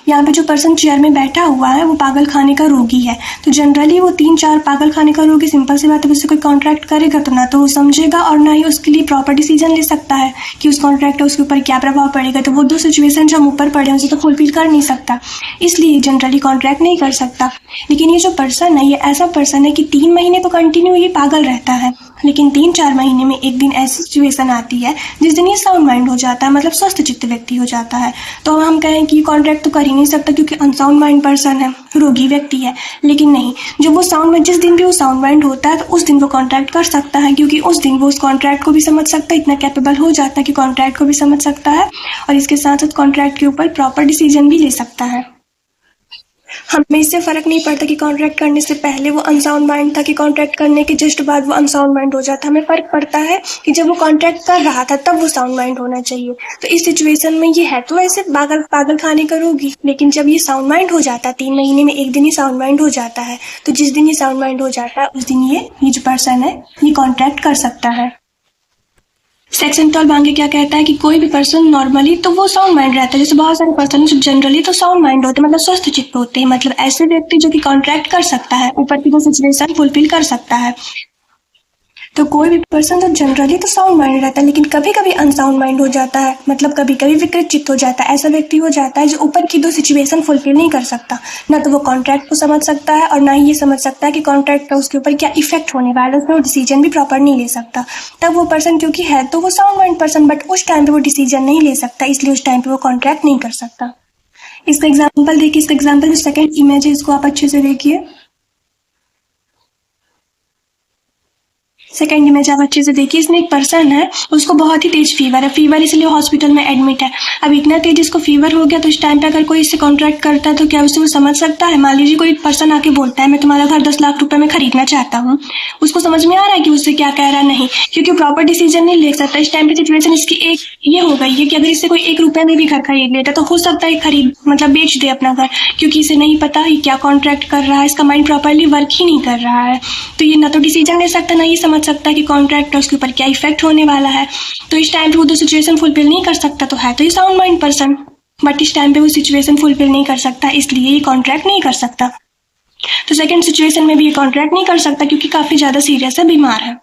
यहाँ पे जो पर्सन चेयर में बैठा हुआ है वो पागल खाने का रोगी है। तो जनरली वो 3-4 पागल खाने का रोगी, सिंपल सी बात है, उससे कोई कॉन्ट्रैक्ट करेगा तो ना तो वो समझेगा और ना ही उसके लिए प्रॉपर डिसीजन ले सकता है कि उस कॉन्ट्रैक्ट का उसके ऊपर क्या प्रभाव पड़ेगा। तो वो दो सिचुएशन जो हम ऊपर पढ़े उसे तो फुलफिल कर नहीं सकता, इसलिए जनरली कॉन्ट्रैक्ट नहीं कर सकता। लेकिन ये जो पर्सन है, ये ऐसा पर्सन है कि 3 महीने तो कंटिन्यू ये पागल रहता है, लेकिन 3-4 महीने में एक दिन ऐसी सिचुएशन आती है जिस दिन ये साउंड माइंड हो जाता है, मतलब स्वस्थ चित्त व्यक्ति हो जाता है। तो हम कहें कि कॉन्ट्रैक्ट तो कर ही नहीं सकता क्योंकि अनसाउंड माइंड पर्सन है, रोगी व्यक्ति है। लेकिन नहीं, जब वो साउंड माइंड, जिस दिन भी वो साउंड माइंड होता है तो उस दिन वो कॉन्ट्रैक्ट कर सकता है, क्योंकि उस दिन वो उस कॉन्ट्रैक्ट को भी समझ सकता है, इतना कैपेबल हो जाता है कि कॉन्ट्रैक्ट को भी समझ सकता है और इसके साथ साथ कॉन्ट्रैक्ट के ऊपर प्रॉपर डिसीजन भी ले सकता है। हमें इससे फर्क नहीं पड़ता कि कॉन्ट्रैक्ट करने से पहले वो अनसाउंड माइंड था कि कॉन्ट्रैक्ट करने के जस्ट बाद वो अनसाउंड माइंड हो जाता। हमें फर्क पड़ता है कि जब वो कॉन्ट्रैक्ट कर रहा था तब वो साउंड माइंड होना चाहिए। तो इस सिचुएशन में ये है तो ऐसे पागल खाने का रोगी, लेकिन जब ये साउंड माइंड हो जाता है, 3 महीने में एक दिन ही साउंड माइंड हो जाता है, तो जिस दिन ये साउंड माइंड हो जाता है उस दिन ये जो पर्सन है ये कॉन्ट्रैक्ट कर सकता है। सेक्शन 12 आगे क्या कहता है कि कोई भी पर्सन नॉर्मली तो वो साउंड माइंड रहता है, जैसे बहुत सारे पर्सन जो जनरली तो साउंड माइंड होते हैं, मतलब स्वस्थ चित्त होते हैं, मतलब ऐसे व्यक्ति जो कि कॉन्ट्रैक्ट कर सकता है, ऊपर की वो सिचुएशन फुलफिल कर सकता है। तो कोई भी पर्सन तो जनरली तो साउंड माइंड रहता है, लेकिन कभी कभी अनसाउंड माइंड हो जाता है, मतलब कभी कभी विकृत चित्त हो जाता है। ऐसा व्यक्ति हो जाता है जो ऊपर की 2 सिचुएशन फुलफिल नहीं कर सकता, ना तो वो कॉन्ट्रैक्ट को समझ सकता है और ना ही ये समझ सकता है कि कॉन्ट्रैक्ट का उसके ऊपर क्या इफेक्ट होने वाला है, उसमें वो डिसीजन भी प्रॉपर नहीं ले सकता। तब वो पर्सन क्योंकि है तो वो साउंड माइंड पर्सन, बट उस टाइम पे वो डिसीजन नहीं ले सकता, इसलिए उस टाइम पे वो कॉन्ट्रैक्ट नहीं कर सकता। इसका एग्जाम्पल देखिए, इसका एग्जाम्पल जो सेकंड इमेज है इसको आप अच्छे से देखिए। सेकेंड इमेज आप अच्छे से देखिए, इसमें एक पर्सन है, उसको बहुत ही तेज फीवर है, फीवर इसलिए हॉस्पिटल में एडमिट है। अब इतना तेज इसको फीवर हो गया तो इस टाइम पे अगर कोई इससे कॉन्ट्रैक्ट करता है तो क्या उसे वो समझ सकता है? मान लीजिए कोई पर्सन आके बोलता है मैं तुम्हारा घर 10 लाख रुपए में खरीदना चाहता हूँ, उसको समझ में आ रहा है कि उससे क्या कह रहा है? नहीं, क्योंकि प्रॉपर डिसीजन नहीं ले सकता। इस टाइम पे सिचुएशन इसकी एक ये हो गई है कि अगर इससे कोई 1 रुपए में भी घर खरीद लेता तो हो सकता है खरीद मतलब बेच दे अपना घर, क्योंकि इसे नहीं पता ये क्या कॉन्ट्रैक्ट कर रहा है, इसका माइंड प्रॉपरली वर्क ही नहीं कर रहा है। तो ये ना तो डिसीजन ले सकता, ना ये समझ सकता कि कॉन्ट्रैक्ट उसके ऊपर क्या इफेक्ट होने वाला है। तो इस टाइम पे वो तो सिचुएशन फुलफिल नहीं कर सकता, तो है तो ये साउंड माइंड पर्सन, बट इस टाइम पे वो सिचुएशन फुलफिल नहीं कर सकता, इसलिए ये कॉन्ट्रैक्ट नहीं कर सकता। तो सेकंड सिचुएशन में भी ये कॉन्ट्रैक्ट नहीं कर सकता क्योंकि काफी ज्यादा सीरियस है, बीमार है।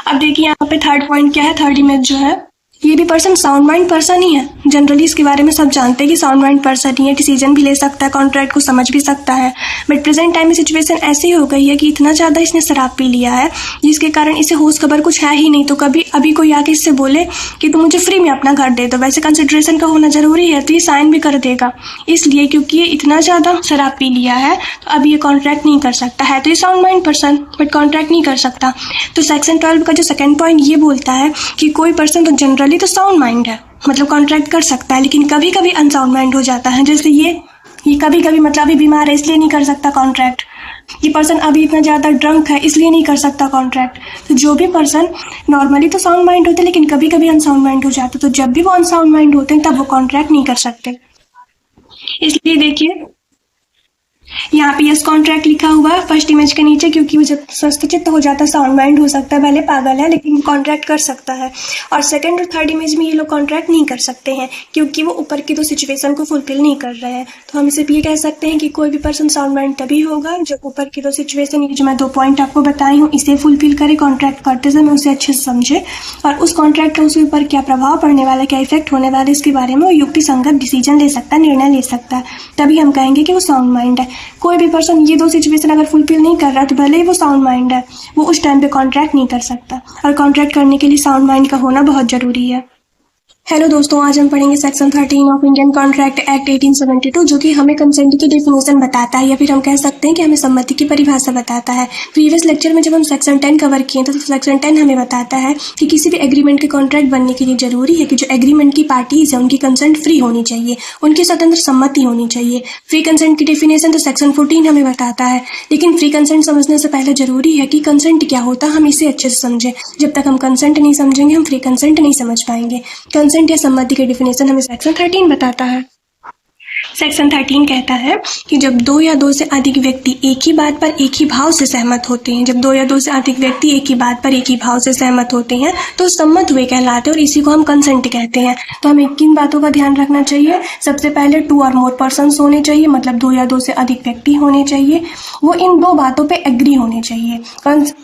अब देखिए यहाँ पे थर्ड पॉइंट क्या है, थर्ड इमेज जो है ये भी पर्सन साउंड माइंड पर्सन ही है। जनरली इसके बारे में सब जानते हैं कि साउंड माइंड पर्सन ही है, डिसीजन भी ले सकता है, कॉन्ट्रैक्ट को समझ भी सकता है। बट प्रेजेंट टाइम में सिचुएशन ऐसी हो गई है कि इतना ज़्यादा इसने शराब पी लिया है जिसके कारण इसे होश खबर कुछ है ही नहीं। तो कभी अभी कोई आके इससे बोले कि तुम मुझे फ्री में अपना घर दे दो, वैसे कंसिडरेशन का होना जरूरी है, तो ये साइन भी कर देगा, इसलिए क्योंकि ये इतना ज़्यादा शराब पी लिया है तो अब ये कॉन्ट्रैक्ट नहीं कर सकता है। तो ये sound mind person but contract नहीं कर सकता। तो सेक्शन 12 का जो सेकंड पॉइंट ये बोलता है कि कोई पर्सन तो जनरली तो साउंड माइंड है, मतलब कॉन्ट्रैक्ट कर सकता है, लेकिन कभी कभी अनसाउंड माइंड हो जाता है। जैसे ये कभी कभी मतलब अभी बीमार है इसलिए नहीं कर सकता कॉन्ट्रैक्ट, ये पर्सन अभी इतना ज़्यादा ड्रंक है इसलिए नहीं कर सकता कॉन्ट्रैक्ट। तो जो भी पर्सन नॉर्मली तो साउंड माइंड होते हैं लेकिन कभी कभी अनसाउंड माइंड हो जाते, तो जब भी वो अनसाउंड माइंड होते हैं तब वो कॉन्ट्रैक्ट नहीं कर सकते। इसलिए देखिए यहाँ पे यस कॉन्ट्रैक्ट लिखा हुआ है फर्स्ट इमेज के नीचे, क्योंकि वो जब सस्तचित्त हो जाता है साउंड माइंड हो सकता है, भले पागल है लेकिन कॉन्ट्रैक्ट कर सकता है। और सेकंड और थर्ड इमेज में ये लोग कॉन्ट्रैक्ट नहीं कर सकते हैं क्योंकि वो ऊपर की दो सिचुएशन को फुलफिल नहीं कर रहे हैं। तो हम सिर्फ ये कह सकते हैं कि कोई भी पर्सन साउंड माइंड तभी होगा जब ऊपर की दो सिचुएशन, ये जो मैं 2 पॉइंट आपको बताई हूँ, इसे फुलफिल करे, कॉन्ट्रैक्ट करते समय उसे अच्छे से समझे और उस कॉन्ट्रैक्ट का उसके ऊपर क्या प्रभाव पड़ने वाला है, क्या इफेक्ट होने वाला है, इसके बारे में वो युक्ति संगत डिसीजन ले सकता है, निर्णय ले सकता है, तभी हम कहेंगे कि वो साउंड माइंड है। कोई भी पर्सन ये 2 सिचुएशन अगर फुलफिल नहीं कर रहा तो भले ही वो साउंड माइंड है, वो उस टाइम पे कॉन्ट्रैक्ट नहीं कर सकता, और कॉन्ट्रैक्ट करने के लिए साउंड माइंड का होना बहुत जरूरी है। हेलो दोस्तों, आज हम पढ़ेंगे section 13 of Indian contract act 1872, जो कि हमें कंसेंट की डेफिनेशन बताता है, या फिर हम कह सकते हैं कि हमें सम्मति की परिभाषा बताता है। प्रीवियस लेक्चर में जब हम सेक्शन 10 कवर किए थे तो सेक्शन 10 हमें बताता है कि किसी भी एग्रीमेंट के कॉन्ट्रैक्ट बनने के लिए जरूरी है कि जो एग्रीमेंट की पार्टीज है उनकी कंसेंट फ्री होनी चाहिए, उनकी स्वतंत्र सम्मति होनी चाहिए। फ्री कंसेंट की डेफिनेशन तो सेक्शन 14 हमें बताता है, लेकिन फ्री कंसेंट समझने से पहले जरूरी है कि कंसेंट क्या होता है हम इसे अच्छे से समझें। जब तक हम कंसेंट नहीं समझेंगे हम फ्री कंसेंट नहीं समझ पाएंगे। कंसेंट या सम्मति की डेफिनेशन हमें सेक्शन 13 बताता है। सेक्शन 13 कहता है कि जब 2 या 2 से अधिक व्यक्ति एक ही बात पर एक ही भाव से सहमत होते हैं, जब 2 या 2 से अधिक व्यक्ति एक ही बात पर एक ही भाव से सहमत होते हैं तो सम्मत हुए कहलाते हैं, और इसी को हम कंसेंट कहते हैं। तो हमें किन बातों का ध्यान रखना चाहिए? सबसे पहले 2 और मोर पर्सन्स होने चाहिए, मतलब 2 या 2 से अधिक व्यक्ति होने चाहिए, वो इन 2 बातों पे एग्री होने चाहिए,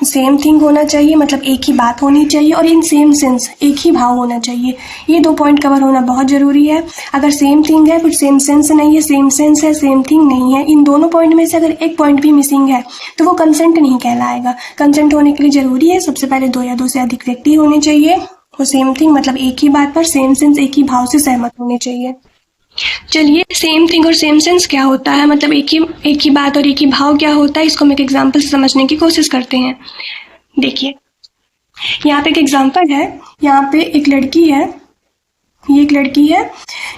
सेम थिंग होना चाहिए, मतलब एक ही बात होनी चाहिए, और इन सेम सेंस एक ही भाव होना चाहिए। ये 2 पॉइंट कवर होना बहुत जरूरी है। अगर सेम थिंग है फिर सेम सेंस नहीं है, सेम सेंस है सेम थिंग नहीं है, इन दोनों पॉइंट में से अगर एक पॉइंट भी मिसिंग है तो वो कंसेंट नहीं कहलाएगा। कंसेंट होने के लिए जरूरी है सबसे पहले 2 या 2 से अधिक व्यक्ति होने चाहिए, वो सेम थिंग मतलब एक ही बात पर सेम सेंस एक ही भाव से सहमत होने चाहिए। चलिए, सेम थिंग और सेम सेंस क्या होता है, मतलब एक ही बात और एक ही भाव क्या होता है, इसको हम एक एग्जाम्पल से समझने की कोशिश करते हैं। देखिए यहाँ पे एक एग्जाम्पल है, यहाँ पे एक लड़की है, ये एक लड़की है,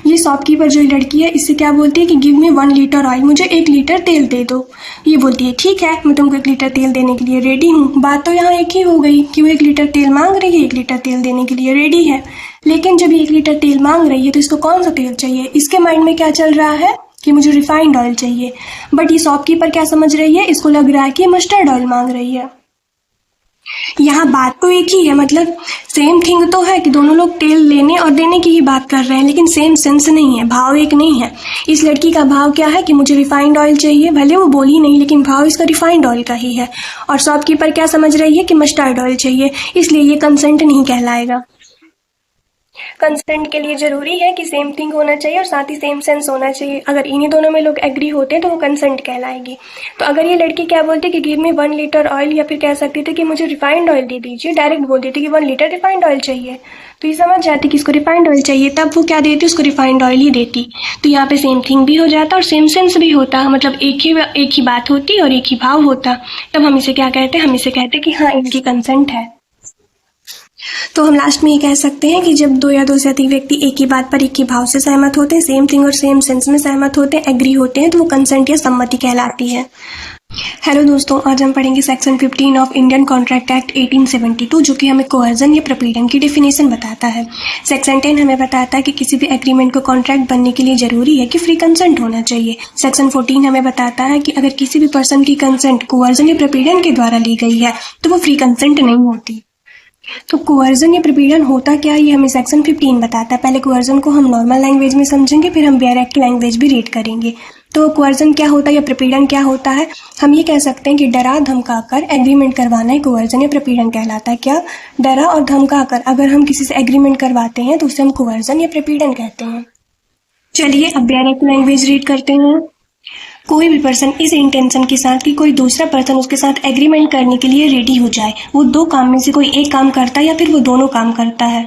ये शॉपकीपर जो लड़की है इससे क्या बोलती है कि गिव मी 1 लीटर ऑयल, मुझे 1 लीटर तेल दे दो। ये बोलती है ठीक है मैं तुमको 1 लीटर तेल देने के लिए रेडी हूँ। बात तो यहाँ एक ही हो गई कि वो 1 लीटर तेल मांग रही है, 1 लीटर तेल देने के लिए रेडी है, लेकिन जब 1 लीटर तेल मांग रही है तो इसको कौन सा तेल चाहिए? इसके माइंड में क्या चल रहा है कि मुझे रिफाइंड ऑयल चाहिए, बट ये शॉपकीपर क्या समझ रही है, इसको लग रहा है कि मस्टर्ड ऑयल मांग रही है। यहाँ बात तो एक ही है, मतलब सेम थिंग तो है कि दोनों लोग तेल लेने और देने की ही बात कर रहे हैं, लेकिन सेम सेंस नहीं है, भाव एक नहीं है। इस लड़की का भाव क्या है कि मुझे रिफाइंड ऑयल चाहिए, भले वो बोली नहीं लेकिन भाव इसका रिफाइंड ऑयल का ही है, और शॉपकीपर क्या समझ रही है कि मस्टर्ड ऑयल चाहिए, इसलिए ये कंसेंट नहीं कहलाएगा। कंसेंट के लिए जरूरी है कि सेम थिंग होना चाहिए और साथ ही सेम सेंस होना चाहिए। अगर इन्हीं दोनों में लोग एग्री होते हैं तो वो कंसेंट कहलाएगी। तो अगर ये लड़की क्या बोलती कि गिव मी 1 लीटर ऑयल, या फिर कह सकती थी कि मुझे रिफाइंड ऑयल दे दीजिए, डायरेक्ट बोल देती कि 1 लीटर रिफाइंड ऑयल चाहिए, तो ये समझ जाती कि इसको रिफाइंड ऑयल चाहिए, तब वो क्या देती, उसको रिफाइंड ऑयल ही देती। तो यहाँ पे सेम थिंग भी हो जाता और सेम सेंस भी होता, मतलब एक ही बात होती और एक ही भाव होता। तब हम इसे क्या कहते हैं, हम इसे कहते हैं कि हाँ इनकी कंसेंट है। तो हम लास्ट में ये कह सकते हैं कि जब दो या दो से अधिक व्यक्ति एक ही बात पर एक ही भाव से सहमत होते हैं, सेम थिंग और सेम सेंस में सहमत होते हैं, एग्री होते हैं, तो वो कंसेंट या सम्मति कहलाती है। हेलो दोस्तों, आज हम पढ़ेंगे section 15 of Indian contract act 1872, जो कि हमें कोअर्जन या प्रपीड़न की डेफिनेशन बताता है। सेक्शन 10 हमें बताता है कि किसी भी एग्रीमेंट को कॉन्ट्रैक्ट बनने के लिए जरूरी है कि फ्री कंसेंट होना चाहिए। सेक्शन 14 हमें बताता है कि अगर किसी भी पर्सन की कंसेंट कोअर्जन या प्रपीड़न के द्वारा ली गई है तो वो फ्री कंसेंट नहीं होती। तो कोअर्जन या प्रपीड़न होता क्या है, ये हमें सेक्शन 15 बताता है। पहले कोअर्जन को हम नॉर्मल लैंग्वेज में समझेंगे, फिर हम बेयर एक्ट लैंग्वेज भी रीड करेंगे। तो कोअर्जन क्या होता है या प्रपीड़न क्या होता है, हम ये कह सकते हैं कि डरा धमकाकर एग्रीमेंट करवाना ही कोअर्जन या प्रपीड़न कहलाता है। क्या, डरा और धमकाकर अगर हम किसी से एग्रीमेंट करवाते हैं तो उसे हम कोअर्जन या प्रपीड़न कहते हैं। चलिए अब बेयर एक्ट लैंग्वेज रीड करते हैं। कोई भी पर्सन इस इंटेंशन के साथ कि कोई दूसरा पर्सन उसके साथ एग्रीमेंट करने के लिए रेडी हो जाए, वो दो काम में से कोई एक काम करता है या फिर वो दोनों काम करता है।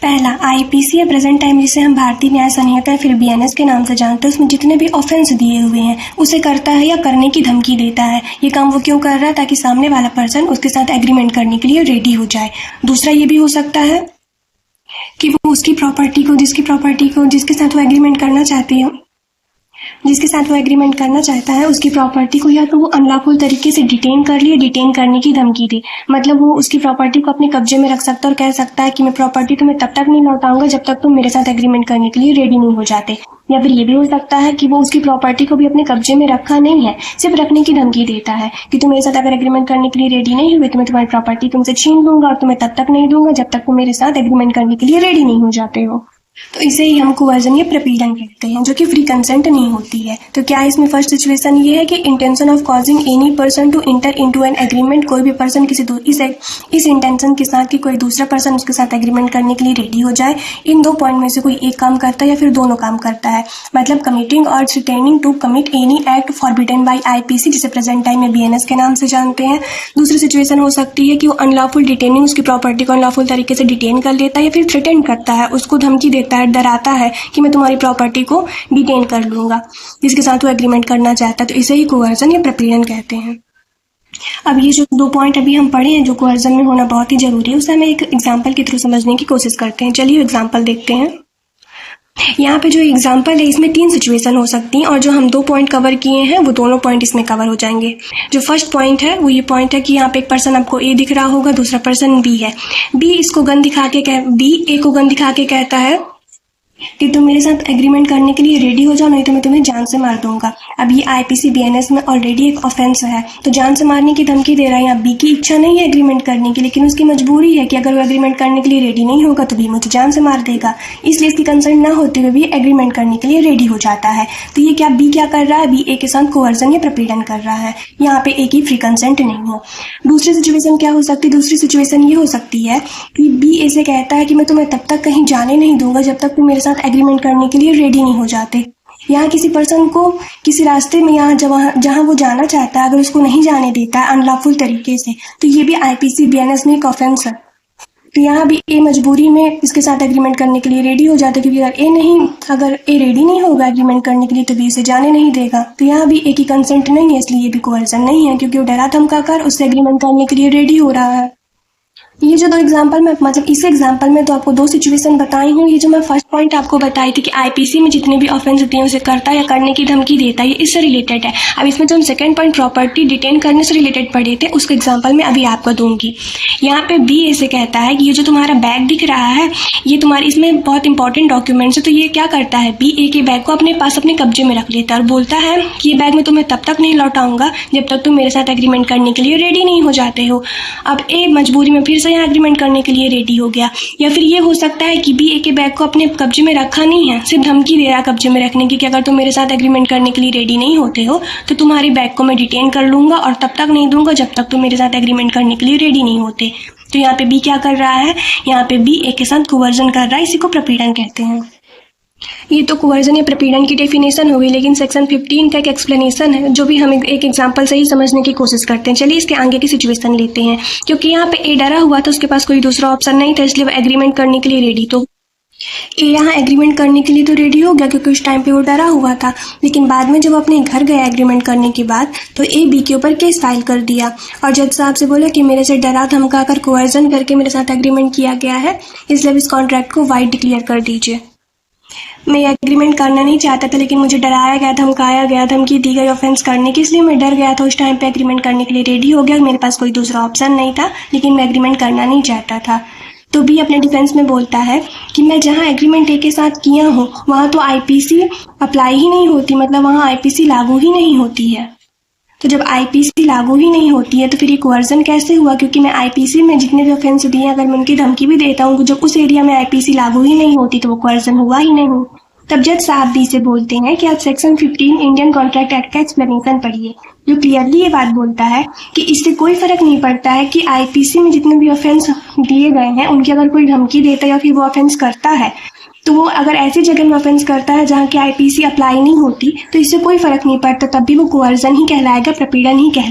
पहला आईपीसी या प्रेजेंट टाइम, जिसे हम भारतीय न्याय संहिता या फिर बीएनएस के नाम से जानते हैं, उसमें जितने भी ऑफेंस दिए हुए हैं उसे करता है या करने की धमकी देता है। ये काम वो क्यों कर रहा है, ताकि सामने वाला पर्सन उसके साथ एग्रीमेंट करने के लिए रेडी हो जाए। दूसरा ये भी हो सकता है कि वो उसकी प्रॉपर्टी को, जिसके साथ वो एग्रीमेंट करना चाहता है, उसकी प्रॉपर्टी को या तो वो अनलॉफुल तरीके से डिटेन कर लिए, डिटेन करने की धमकी दे। मतलब वो उसकी प्रॉपर्टी को अपने कब्जे में रख सकता है और कह सकता है कि मैं प्रॉपर्टी तुम्हें तब तक नहीं लौटाऊंगा जब तक तुम मेरे साथ एग्रीमेंट करने के लिए रेडी नहीं हो जाते। या फिर ये भी हो सकता है कि वो उसकी प्रॉपर्टी को भी अपने कब्जे में रखा नहीं है, सिर्फ रखने की धमकी देता है कि तुम मेरे साथ अगर एग्रीमेंट करने के लिए रेडी नहीं हुए तो मैं तुम्हारी प्रॉपर्टी तुमसे छीन लूंगा और तुम्हें तब तक नहीं दूंगा जब तक तुम मेरे साथ एग्रीमेंट करने के लिए रेडी नहीं हो जाते हो। तो इसे ही हम कोअर्जन या प्रपीड़न कहते हैं, जो कि फ्री कंसेंट नहीं होती है। तो क्या इसमें फर्स्ट सिचुएशन ये है कि intention of causing any person to enter into an agreement, कोई भी पर्सन इस इंटेंशन के साथ कि कोई दूसरा पर्सन उसके साथ एग्रीमेंट करने के लिए रेडी हो जाए। इन दो पॉइंट में से कोई एक काम करता है या फिर दोनों काम करता है। मतलब कमिटिंग और threatening to commit any act forbidden by IPC, जिसे प्रेजेंट टाइम में बीएनएस के नाम से जानते हैं। दूसरी सिचुएशन हो सकती है कि वो अनलॉफुल डिटेनिंग, उसकी प्रॉपर्टी को अनलॉफुल तरीके से डिटेन कर लेता है या फिर थ्रेटन करता है, उसको धमकी देता है, डराता है कि मैं तुम्हारी प्रॉपर्टी को डिटेन कर लूंगा, जिसके साथ वो एग्रीमेंट करना चाहता है। तो इसे ही कोअर्जन या प्रपीड़न कहते हैं। अब ये जो दो पॉइंट अभी हम पढ़े हैं जो कोअर्जन में होना बहुत ही जरूरी है, उसे हमें एक एग्जांपल के थ्रू समझने की कोशिश करते हैं। चलिए एग्जांपल देखते हैं। यहाँ पे जो एग्जाम्पल है इसमें 3 सिचुएशन हो सकती हैं और जो हम 2 पॉइंट कवर किए हैं वो दोनों पॉइंट इसमें कवर हो जाएंगे। जो फर्स्ट पॉइंट है वो ये पॉइंट है कि यहाँ पे एक पर्सन आपको ए दिख रहा होगा, दूसरा पर्सन बी है। बी ए को गन दिखा के कहता है कि तुम मेरे साथ एग्रीमेंट करने के लिए रेडी हो जाओ, नहीं तो मैं तुम्हें जान से मार दूंगा। अब ये आईपीसी बीएनएस में ऑलरेडी एक ऑफेंस है, तो जान से मारने की धमकी दे रहा है। यहाँ बी की इच्छा नहीं है एग्रीमेंट करने की, लेकिन उसकी मजबूरी है कि अगर वो एग्रीमेंट करने के लिए रेडी नहीं होगा तो बी मुझे जान से मार देगा। इसलिए इसकी कंसर्न ना होते हुए भी एग्रीमेंट करने के लिए रेडी हो जाता है। तो ये बी क्या कर रहा है, बी ए के साथ कोअर्जन या प्रपीड़न कर रहा है। यहाँ पे ए की फ्री कंसेंट नहीं हो। दूसरी सिचुएशन क्या हो सकती है, दूसरी सिचुएशन ये हो सकती है कि बी ए से कहता है कि मैं तुम्हें तब तक कहीं जाने नहीं दूंगा जब तक तुम मेरे साथ एग्रीमेंट करने के लिए रेडी नहीं हो जाते। यहाँ किसी पर्सन को किसी रास्ते में जहाँ वो जाना चाहता है अगर उसको नहीं जाने देता है अनलॉफुल तरीके से, तो ये भी आईपीसी बीएनएस में एक ऑफेंस है। तो यहाँ भी ए मजबूरी में इसके साथ एग्रीमेंट करने के लिए रेडी हो जाता है, क्योंकि अगर ए रेडी नहीं होगा एग्रीमेंट करने के लिए तो बी उसे जाने नहीं देगा। तो यहाँ भी ए की कंसेंट नहीं है, इसलिए ये भी कोअर्जन नहीं है, क्योंकि वो डरा धमकाकर उससे एग्रीमेंट करने के लिए रेडी हो रहा है। ये जो 2 एग्जाम्पल में, मतलब इस एग्जाम्पल में तो आपको 2 सिचुएशन बताई हूँ। ये जो मैं फर्स्ट पॉइंट आपको बताई थी कि आईपीसी में जितने भी ऑफेंस होते हैं उसे करता है या करने की धमकी देता है, ये इससे रिलेटेड है। अब इसमें जो हम सेकंड पॉइंट प्रॉपर्टी डिटेन करने से रिलेटेड पढ़े थे उसके एग्जाम्पल में अभी आपको दूंगी। यहाँ पे बी ऐसे कहता है कि ये जो तुम्हारा बैग दिख रहा है ये तुम्हारी, इसमें बहुत इंपॉर्टेंट डॉक्यूमेंट्स है। तो ये क्या करता है, बी ए के बैग को अपने पास अपने कब्जे में रख लेता है और बोलता है कि ये बैग मैं तुम्हें तब तक नहीं लौटाऊंगा जब तक तुम मेरे साथ एग्रीमेंट करने के लिए रेडी नहीं हो जाते हो। अब ए मजबूरी में फिर से यहाँ एग्रीमेंट करने के लिए रेडी हो गया। या फिर ये हो सकता है कि बी ए के बैग को अपने कब्जे में रखा नहीं है, सिर्फ धमकी दे रहा है कब्जे में रखने की कि अगर तुम मेरे साथ एग्रीमेंट करने के लिए रेडी नहीं होते हो तो तुम्हारे बैग को मैं डिटेन कर लूंगा और तब तक नहीं दूंगा जब तक तुम मेरे साथ एग्रीमेंट करने के लिए रेडी नहीं होते। तो यहाँ पे बी क्या कर रहा है, यहाँ पे बी ए के साथ कुवर्जन कर रहा है, इसी को प्रपीड़न कहते हैं। ये तो कुवर्जन या प्रपीड़न की डेफिनेशन हो गई, लेकिन सेक्शन 15 का एक एक्सप्लेनेशन है जो भी हम एक एग्जांपल से ही समझने की कोशिश करते हैं। चलिए इसके आगे की सिचुएशन लेते हैं। क्योंकि यहाँ पे ए डरा हुआ था, उसके पास कोई दूसरा ऑप्शन नहीं था, इसलिए वो एग्रीमेंट करने के लिए रेडी। तो ए यहाँ एग्रीमेंट करने के लिए तो रेडी हो गया क्योंकि उस टाइम पे वो डरा हुआ था। लेकिन बाद में जब अपने घर गया एग्रीमेंट करने के बाद, तो ए बी के ऊपर केस फाइल कर दिया और जज साहब से बोला कि मेरे से डरा धमका कर कोवर्जन करके मेरे साथ एग्रीमेंट किया गया है, इसलिए इस कॉन्ट्रैक्ट को वाइड डिक्लेयर कर दीजिए। मैं एग्रीमेंट करना नहीं चाहता था, लेकिन मुझे डराया गया, धमकाया गया, धमकी दी गई ऑफेंस करने की, इसलिए मैं डर गया था। उस टाइम पे एग्रीमेंट करने के लिए रेडी हो गया, मेरे पास कोई दूसरा ऑप्शन नहीं था, लेकिन मैं एग्रीमेंट करना नहीं चाहता था। तो बी अपने डिफेंस में बोलता है कि मैं जहाँ एग्रीमेंट ए के साथ किया हूँ वहाँ तो आईपीसी अप्लाई ही नहीं होती, मतलब वहाँ आईपीसी लागू ही नहीं होती है। तो जब आईपीसी लागू ही नहीं होती है तो फिर ये कोवर्जन कैसे हुआ, क्योंकि मैं आईपीसी में जितने भी ऑफेंस दिए अगर मैं उनकी धमकी भी देता हूँ, जब उस एरिया में आईपीसी लागू ही नहीं होती तो वो कोवर्जन हुआ ही नहीं। तब जज साहब बी से बोलते हैं कि आप सेक्शन 15 इंडियन कॉन्ट्रैक्ट एक्ट का एक्सप्लेनेशन पढ़िए, जो क्लियरली ये बात बोलता है कि इससे कोई फर्क नहीं पड़ता है कि आईपीसी में जितने भी ऑफेंस दिए गए हैं उनकी अगर कोई धमकी देता है या फिर वो ऑफेंस करता है, तो वो अगर ऐसी जगह में ऑफेंस करता है जहाँ की आईपीसी अप्लाई नहीं होती, तो इससे कोई फर्क नहीं पड़ता, तब भी वो कोवर्जन ही कहलाएगा, प्रपीड़न ही कहलाएगा।